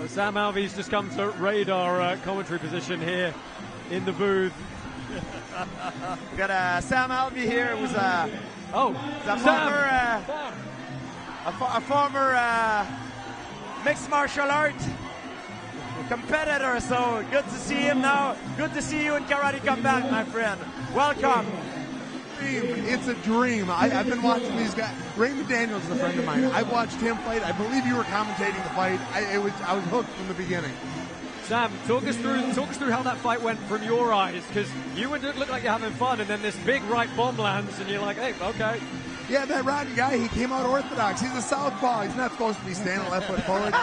Sam Alvey's just come to raid our commentary position here in the booth. We got Sam Alvey here, who's a former mixed martial art competitor. So good to see him now. Good to see you in Karate Combat, my friend. Welcome. It's a dream. I've been watching these guys. Raymond Daniels is a friend of mine. I watched him fight. I believe you were commentating the fight. I was hooked from the beginning. Sam, talk us through how that fight went from your eyes, because you would look like you're having fun, and then this big right bomb lands, and you're like, hey, okay. Yeah, that Reuten guy, he came out orthodox. He's a southpaw. He's not supposed to be standing left foot forward.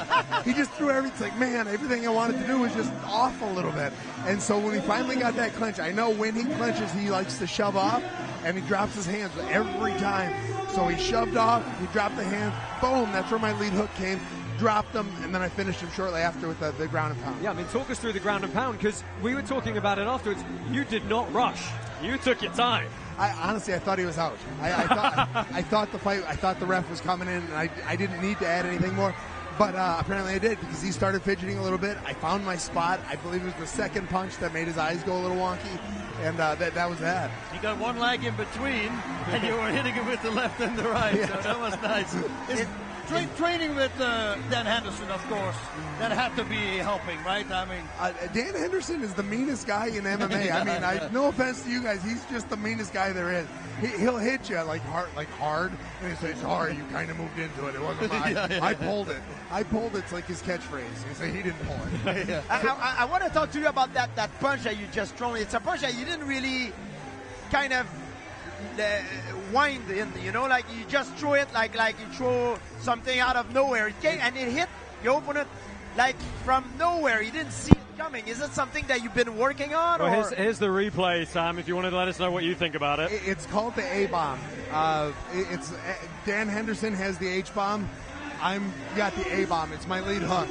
He just threw everything. It's like, man, everything I wanted to do was just off a little bit. And so when he finally got that clinch, I know when he clinches, he likes to shove off, and he drops his hands every time. So he shoved off, he dropped the hands, boom, that's where my lead hook came. Dropped him, and then I finished him shortly after with the ground and pound. Yeah, I mean, talk us through the ground and pound, because we were talking about it afterwards. You did not rush. You took your time. Honestly, I thought he was out. I thought the ref was coming in, and I didn't need to add anything more. But apparently I did, because he started fidgeting a little bit. I found my spot. I believe it was the second punch that made his eyes go a little wonky, and that was that. You got one leg in between, and you were hitting him with the left and the right, so that was nice. Training with Dan Henderson, of course, that had to be helping, right? I mean, Dan Henderson is the meanest guy in MMA. I mean, no offense to you guys, he's just the meanest guy there is. He'll hit you like hard, and he says, "Sorry, you kind of moved into it. It wasn't mine. I pulled it. I pulled it." It's like his catchphrase. He say he didn't pull it. I want to talk to you about that punch that you just thrown. It's a punch that you didn't really kind of wind in, you know, like you just throw it like you throw something out of nowhere. It came and it hit your opponent like from nowhere. You didn't see it coming. Is it something that you've been working on? Well, here's the replay, Sam, if you wanted to let us know what you think about it. It's called the A-bomb. It's Dan Henderson has the H-bomb. I'm got the A-bomb. It's my lead hook.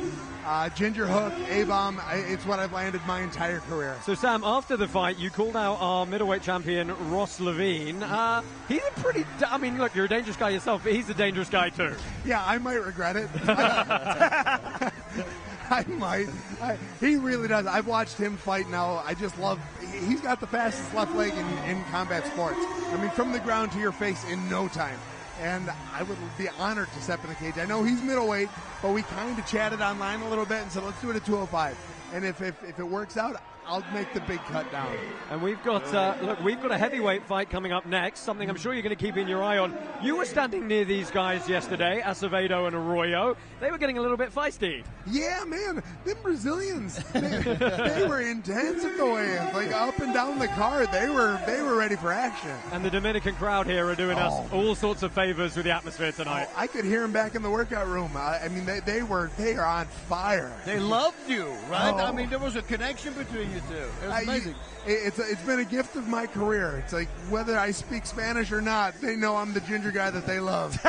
Ginger hook, A-bomb, it's what I've landed my entire career. So, Sam, after the fight, you called out our middleweight champion, Ross Levine. He's a pretty... I mean, look, you're a dangerous guy yourself, but he's a dangerous guy, too. Yeah, I might regret it. I might. He really does. I've watched him fight now. I just love... He's got the fastest left leg in combat sports. I mean, from the ground to your face in no time. And I would be honored to step in the cage. I know he's middleweight, but we kind of chatted online a little bit and said, let's do it at 205. And if it works out, I'll make the big cut down. And we've got, we've got a heavyweight fight coming up next, something I'm sure you're going to keep in your eye on. You were standing near these guys yesterday, Acevedo and Arroyo. They were getting a little bit feisty. Yeah, man, them Brazilians, they were intense at the weigh-ins, like up and down the card. They were ready for action. And the Dominican crowd here are doing us all sorts of favors with the atmosphere tonight. I could hear them back in the workout room. I mean, they are on fire. They loved you, right? I mean, there was a connection between you two. It was amazing. It's been a gift of my career. It's like whether I speak Spanish or not, they know I'm the ginger guy that they love.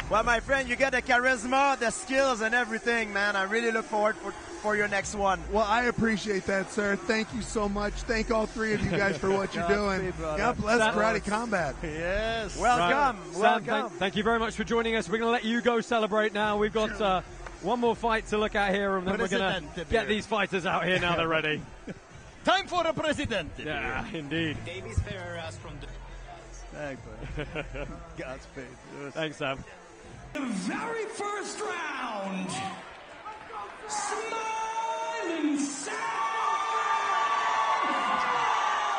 Well, my friend, you got the charisma, the skills, and everything, man. I really look forward for your next one. Well, I appreciate that, sir. Thank you so much. Thank all three of you guys for what you're doing. God bless Karate Combat. Yes. Welcome. Sam, Welcome. thank you very much for joining us. We're going to let you go celebrate now. We've got one more fight to look at here, and then we're going to get these fighters out here now they're ready. Time for the president. Yeah, indeed. Davis Ferreras from the... Thanks, man. Godspeed. Thanks, Sam. The very first round, Smiling Sam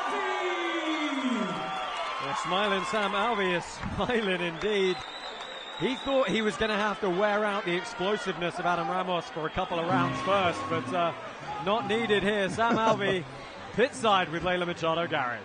Alvey! Yeah, Smiling Sam Alvey is smiling indeed. He thought he was going to have to wear out the explosiveness of Adam Ramos for a couple of rounds first, but not needed here. Sam Alvey, pit side with Layla Machado Garrett.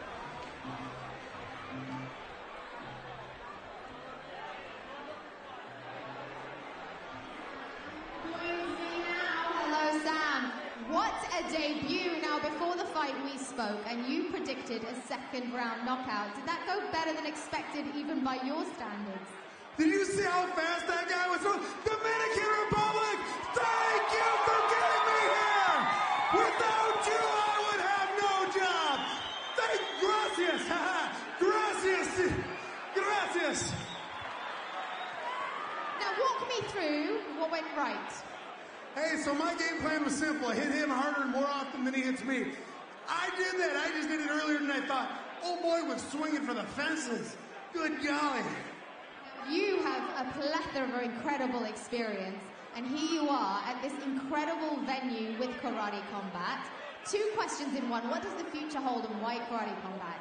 Hello, Sam. What a debut. Now, before the fight we spoke, and you predicted a second round knockout. Did that go better than expected, even by your standards? Did you see how fast that guy was from Dominican Republic? Thank you for getting me here! Without you, I would have no job! Gracias! Gracias! Gracias! Now, walk me through what went right? Hey, so my game plan was simple. I hit him harder and more often than he hits me. I did that. I just did it earlier than I thought. Oh boy was swinging for the fences. Good golly. You have a plethora of incredible experience, and here you are at this incredible venue with Karate Combat. 2 questions in one. What does the future hold in white Karate Combat?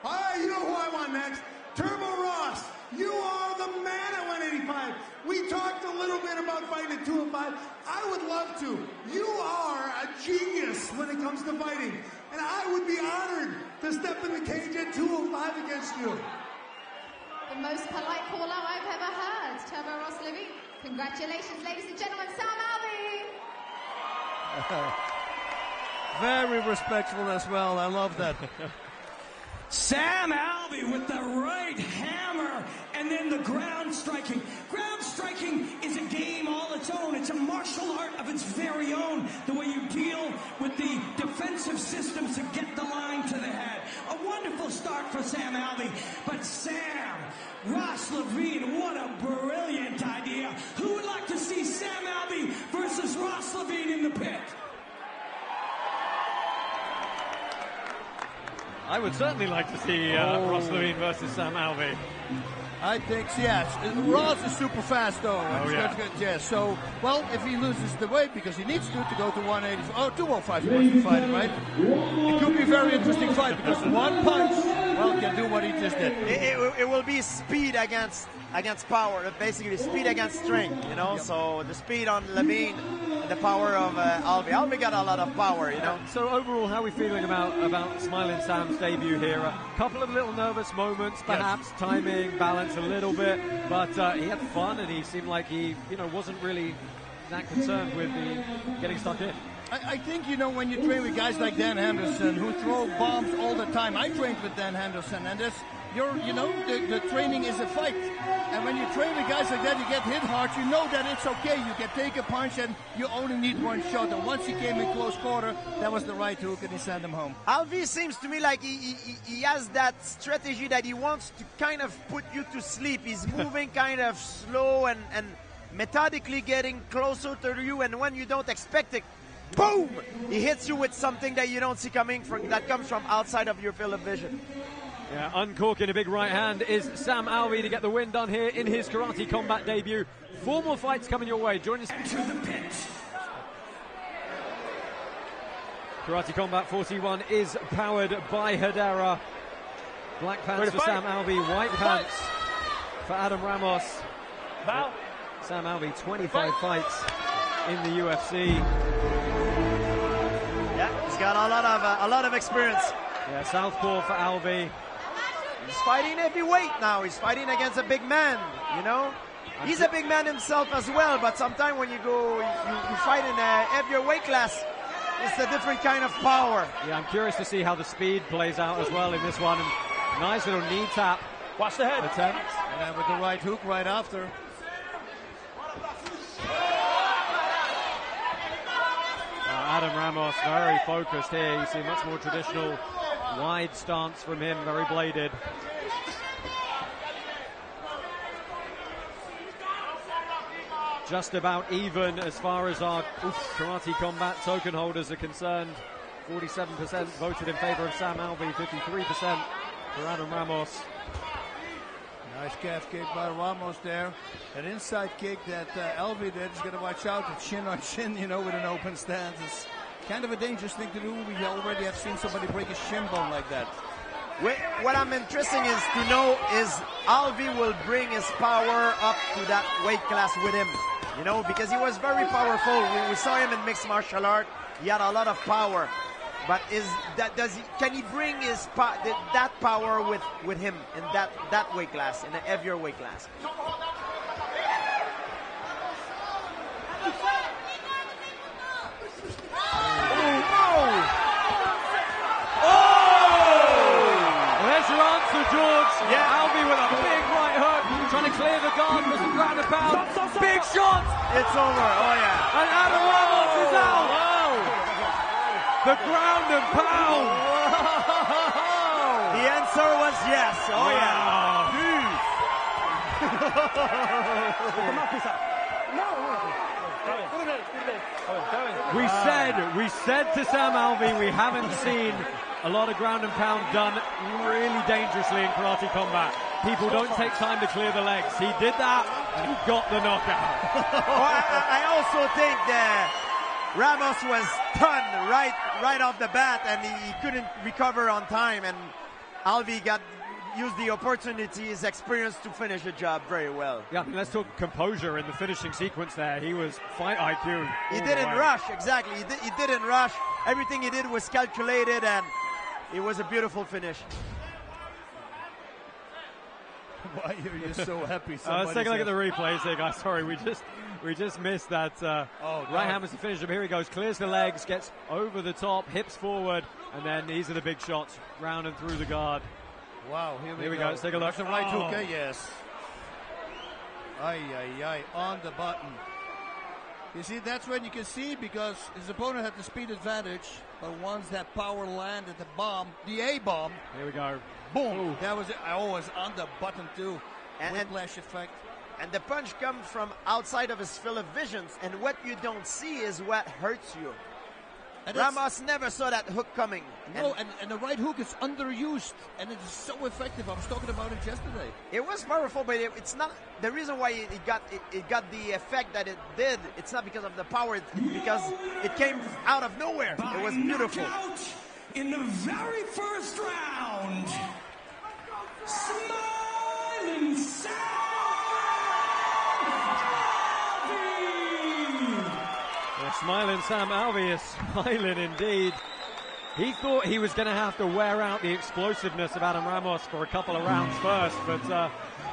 All right, you know who I want next? Turbo Ross. You are the man at 185. We talked a little bit about fighting at 205. I would love to. You are a genius when it comes to fighting, and I would be honored to step in the cage at 205 against you. The most polite call-out I've ever heard. Turbo Ross Livy. Congratulations, ladies and gentlemen, Sam Alvey. Very respectful as well. I love that. Sam Alvey with the right hammer and then the ground striking. Ground striking is a game all its own. It's a martial art of its very own. The way you deal with the defensive systems to get the line to the head. A wonderful start for Sam Alvey. But Sam, Ross Levine, what a brilliant idea. Who would like to see Sam Alvey versus Ross Levine in the pit? I would certainly like to see Ross Levine versus Sam Alvey. I think, yes. Ross is super fast, though. Oh, yeah. Yeah, so, well, if he loses the weight, because he needs to go to 185, 205 he wants to fight, right? It could be a very interesting fight, because one punch, well, can do what he just did. It will be speed against power, basically speed against strength, you know? Yep. So the speed on Levine and the power of Alvey. Alvey got a lot of power, you know? So overall, how are we feeling about Smiling Sam's debut here? A couple of little nervous moments, perhaps, timing, balance a little bit, but he had fun and he seemed like he, wasn't really that concerned with getting stuck in. I think, when you train with guys like Dan Henderson, who throw bombs all the time. I trained with Dan Henderson, and the training is a fight. And when you train with guys like that, you get hit hard, you know that it's okay. You can take a punch and you only need one shot. And once he came in close quarter, that was the right hook and he sent him home. Alvey seems to me like he has that strategy that he wants to kind of put you to sleep. He's moving kind of slow and methodically getting closer to you, and when you don't expect it, boom! He hits you with something that you don't see coming that comes from outside of your field of vision. Yeah, uncorking a big right hand is Sam Alvey to get the win done here in his Karate Combat debut. 4 more fights coming your way. Join us. To the pit. Karate Combat 41 is powered by Hedera. Black pants for Sam Alvey, white pants for Adam Ramos. Sam Alvey, 25 fights in the UFC. Yeah, he's got a lot of experience. Yeah, southpaw for Alvey. He's fighting heavyweight now. He's fighting against a big man, He's a big man himself as well, but sometimes when you fight in a heavier weight class, it's a different kind of power. Yeah, I'm curious to see how the speed plays out as well in this one. And nice little knee tap. Watch the head. Attempt. And then with the right hook right after. Adam Ramos very focused here. You see much more traditional wide stance from him, very bladed. Just about even as far as our Karate Combat token holders are concerned. 47% voted in favor of Sam Alvey, 53% for Adam Ramos. Nice calf kick by Ramos there. An inside kick that Alvey did. He's got to watch out. It's shin on shin, with an open stance. It's kind of a dangerous thing to do. We already have seen somebody break a shin bone like that. What I'm interested is to know is Alvey will bring his power up to that weight class with him, because he was very powerful. We saw him in mixed martial art. He had a lot of power. But can he bring that power with him in that weight class, in a heavier weight class? There's your answer, George. Yeah. Alvey with a big right hook, trying to clear the guard for some ground and pound. Big shot. It's over. Oh yeah. And Adam Ramos is out. The ground and pound. The answer was yes. Oh yeah. We said to Sam Alvey we haven't seen a lot of ground and pound done really dangerously in karate combat. People don't take time to clear the legs. He did that, and he got the knockout. I also think that Ramos was stunned right off the bat, and he couldn't recover on time, and Alvey used the opportunity, his experience to finish the job very well. Yeah, I mean, let's talk composure in the finishing sequence there. He was fight IQ. He didn't rush, exactly. He didn't rush. Everything he did was calculated, and it was a beautiful finish. Why are you so happy? Let's take a look at the replays here, guys. Sorry, we just missed that right hand was the finisher. Here he goes, clears the legs, gets over the top, hips forward, and then these are the big shots, round and through the guard. Wow, here we go. Let's take a look. That's a right hook, yes. On the button. You see, that's when you can see, because his opponent had the speed advantage, but once that power landed the bomb, the A-bomb. Here we go. Boom. Ooh. That was it. Was on the button too. And whiplash effect. And the punch comes from outside of his field of vision, and what you don't see is what hurts you. And Ramos never saw that hook coming. No, and the right hook is underused, and it's so effective. I was talking about it yesterday. It was powerful, but it's not the reason why it got the effect that it did. It's not because of the power, it's because it came out of nowhere. It was beautiful. In the very first round, Smiling Sam Alvey. Smiling Sam Alvey is smiling indeed. He thought he was going to have to wear out the explosiveness of Adam Ramos for a couple of rounds first, but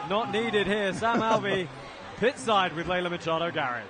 not needed here. Sam Alvey, pit side with Leila Machado Garrett.